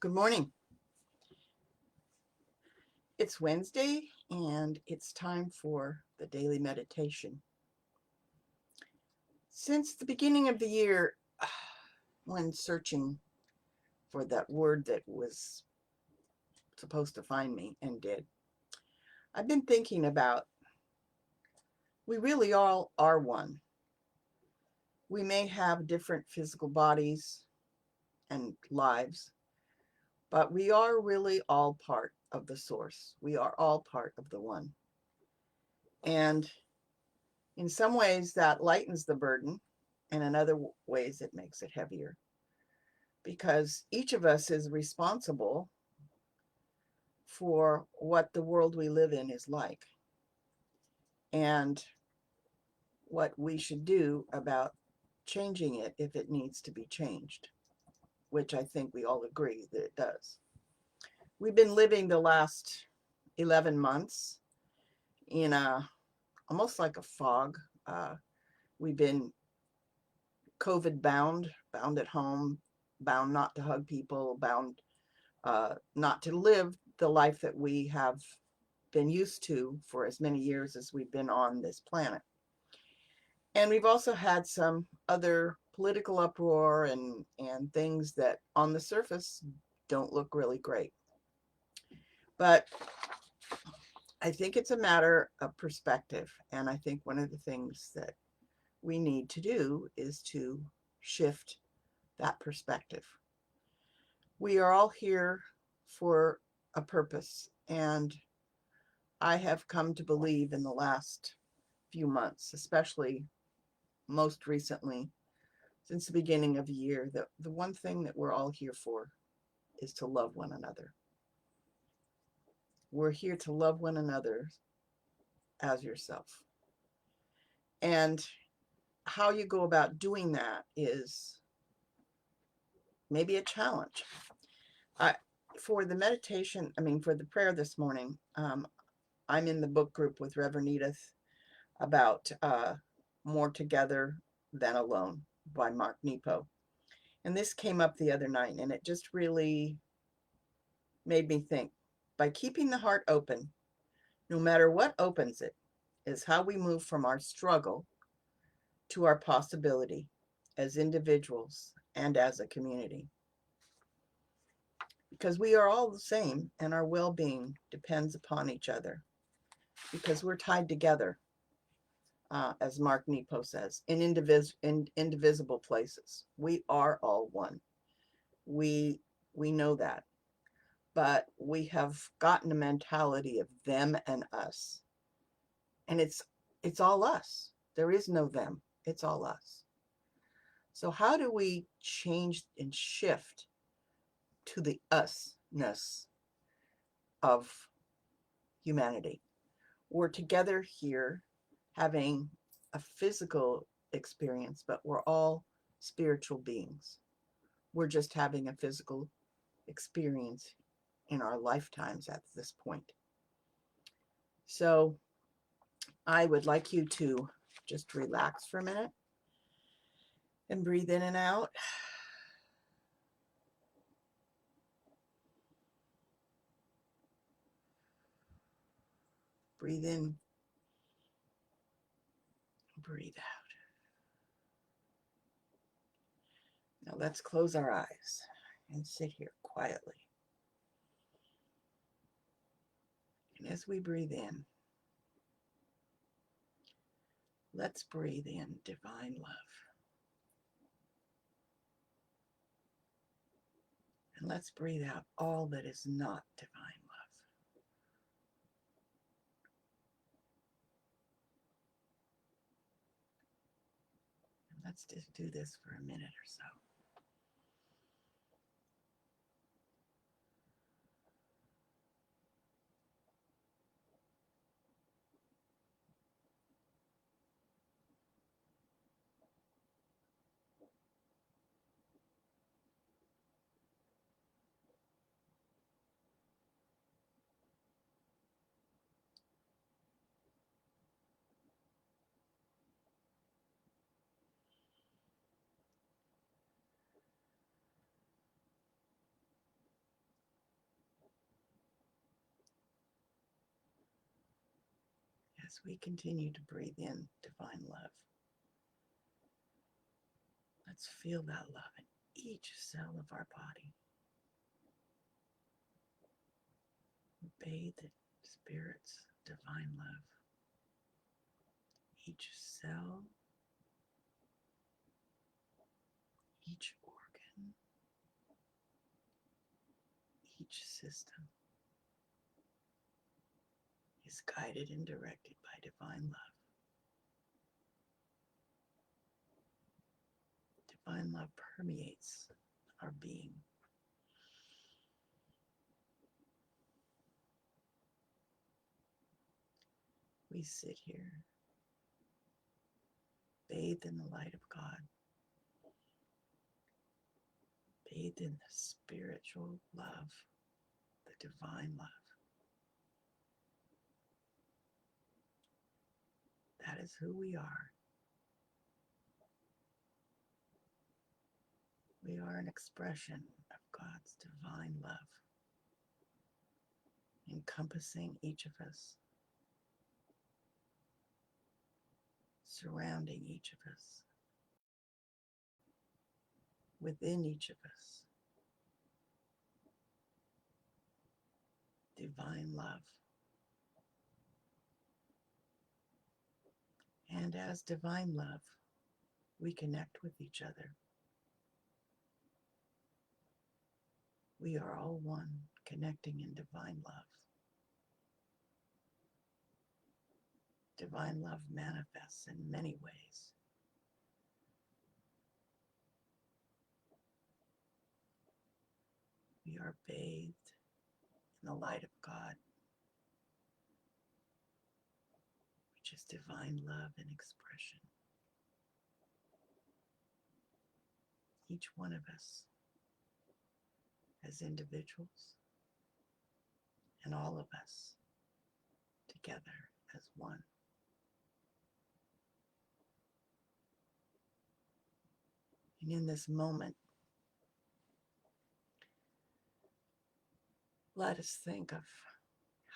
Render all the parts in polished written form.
Good morning. It's Wednesday and it's time for the daily meditation. Since the beginning of the year, when searching for that word that was supposed to find me and did, I've been thinking about we really all are one. We may have different physical bodies and lives, but we are really all part of the source. We are all part of the one. And in some ways, that lightens the burden, and in other ways, it makes it heavier because each of us is responsible for what the world we live in is like and what we should do about changing it if it needs to be changed, which I think we all agree that it does. We've been living the last 11 months in almost like a fog. We've been COVID bound at home, bound not to hug people, bound not to live the life that we have been used to for as many years as we've been on this planet. And we've also had some other political uproar and things that on the surface don't look really great. But I think it's a matter of perspective. And I think one of the things that we need to do is to shift that perspective. We are all here for a purpose, and I have come to believe in the last few months, especially most recently, since the beginning of the year, that the one thing that we're all here for is to love one another. We're here to love one another as yourself. And how you go about doing that is maybe a challenge. I, for the meditation, for the prayer this morning, I'm in the book group with Reverend Edith about More Together Than Alone by Mark Nepo. And this came up the other night, and it just really made me think. By keeping the heart open, no matter what opens it, is how we move from our struggle to our possibility as individuals and as a community. Because we are all the same, and our well-being depends upon each other, because we're tied together, as Mark Nepo says, in indivisible places. We are all one. We know that, but we have gotten a mentality of them and us, and it's all us. There is no them. It's all us. So how do we change and shift to the us-ness of humanity? We're together here having a physical experience, but we're all spiritual beings. We're just having a physical experience in our lifetimes at this point. So I would like you to just relax for a minute and breathe in and out. Breathe in, breathe out. Now let's close our eyes and sit here quietly. And as we breathe in, let's breathe in divine love. And let's breathe out all that is not divine love. And let's just do this for a minute or so. As we continue to breathe in divine love, let's feel that love in each cell of our body. Bathe in Spirit's divine love. Each cell, each organ, each system is guided and directed by divine love. Divine love permeates our being. We sit here, bathed in the light of God, bathed in the spiritual love, the divine love. That is who we are. We are an expression of God's divine love, encompassing each of us, surrounding each of us, within each of us. Divine love. And as divine love, we connect with each other. We are all one, connecting in divine love. Divine love manifests in many ways. We are bathed in the light of God, which is divine love in expression. Each one of us as individuals, and all of us together as one. And in this moment, let us think of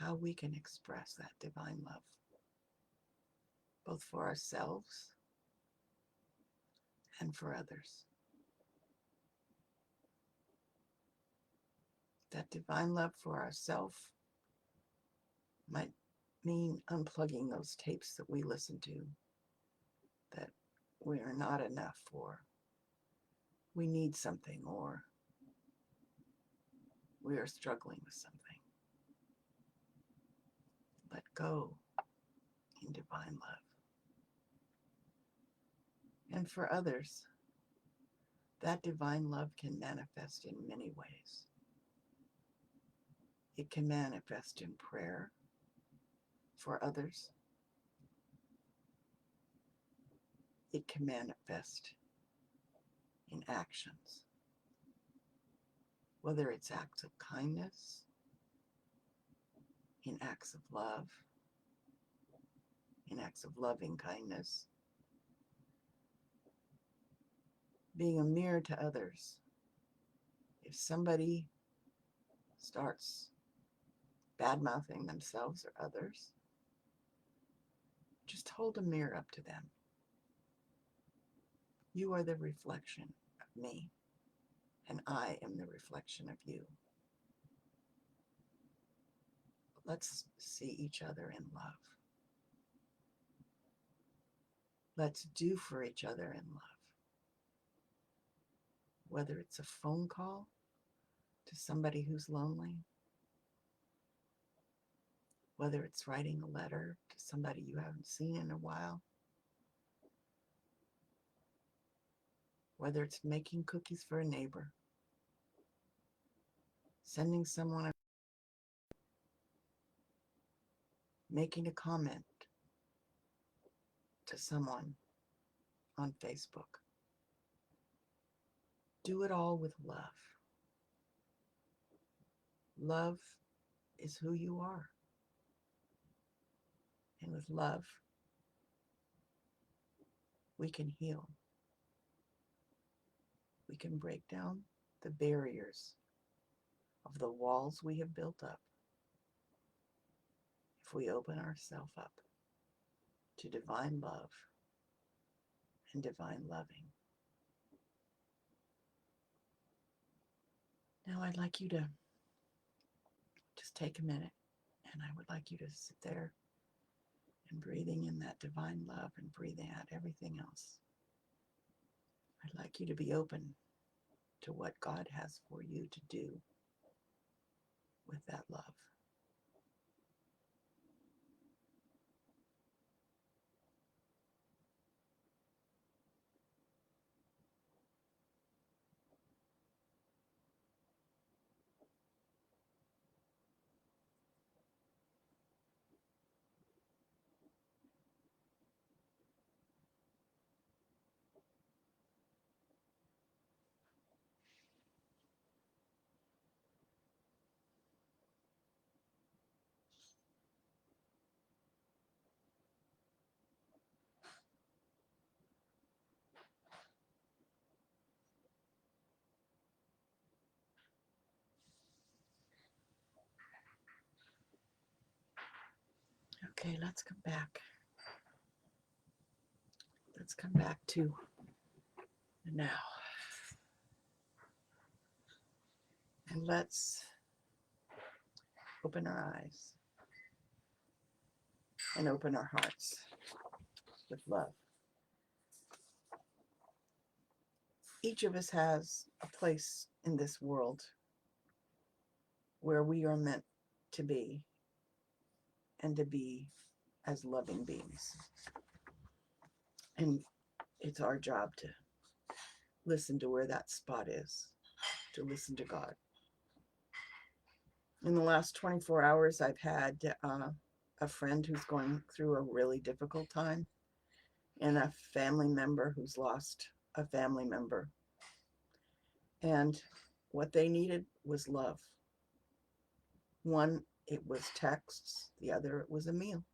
how we can express that divine love, both for ourselves and for others. That divine love for ourselves might mean unplugging those tapes that we listen to, that we are not enough, or we need something, or we are struggling with something. Let go in divine love. And for others, that divine love can manifest in many ways. It can manifest in prayer for others. It can manifest in actions, whether it's acts of kindness, in acts of love, in acts of loving kindness, being a mirror to others. If somebody starts bad-mouthing themselves or others, just hold a mirror up to them. You are the reflection of me, and I am the reflection of you. Let's see each other in love. Let's do for each other in love. Whether it's a phone call to somebody who's lonely, whether it's writing a letter to somebody you haven't seen in a while, whether it's making cookies for a neighbor, sending someone, making a comment to someone on Facebook. Do it all with love. Love is who you are. And with love, we can heal. We can break down the barriers of the walls we have built up if we open ourselves up to divine love and divine loving. Now I'd like you to just take a minute, and I would like you to sit there and breathing in that divine love and breathing out everything else. I'd like you to be open to what God has for you to do with that love. Okay, let's come back. Let's come back to the now. And let's open our eyes and open our hearts with love. Each of us has a place in this world where we are meant to be, and to be as loving beings. And it's our job to listen to where that spot is, to listen to God. In the last 24 hours, I've had a friend who's going through a really difficult time, and a family member who's lost a family member. And what they needed was love. One, it was texts. The other, it was a meal.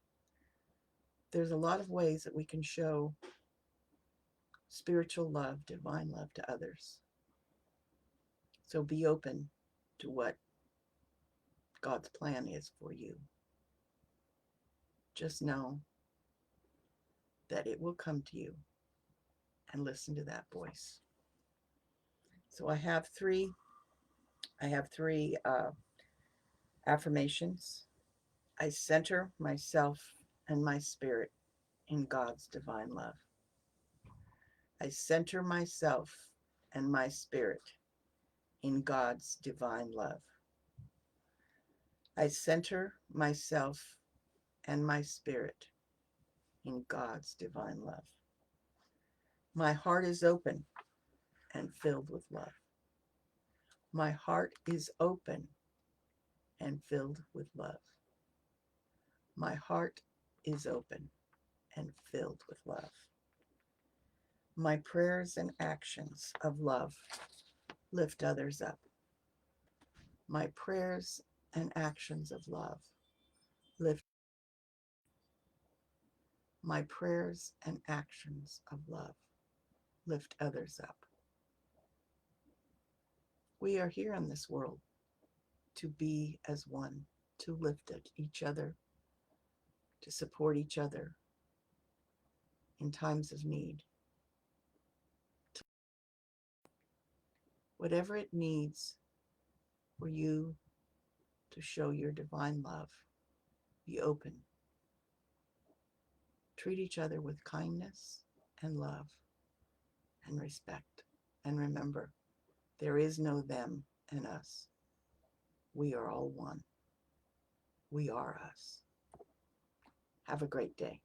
There's a lot of ways that we can show spiritual love, divine love to others. So be open to what God's plan is for you. Just know that it will come to you, and listen to that voice. So I have three affirmations. I center myself and my spirit in God's divine love. I center myself and my spirit in God's divine love. I center myself and my spirit in God's divine love. My heart is open and filled with love. My heart is open and filled with love. My heart is open and filled with love. My prayers and actions of love lift others up. My prayers and actions of love lift. My prayers and actions of love lift others up. We are here in this world to be as one, to lift each other, to support each other in times of need. Whatever it needs for you to show your divine love, be open. Treat each other with kindness and love and respect. And remember, there is no them and us. We are all one. We are us. Have a great day.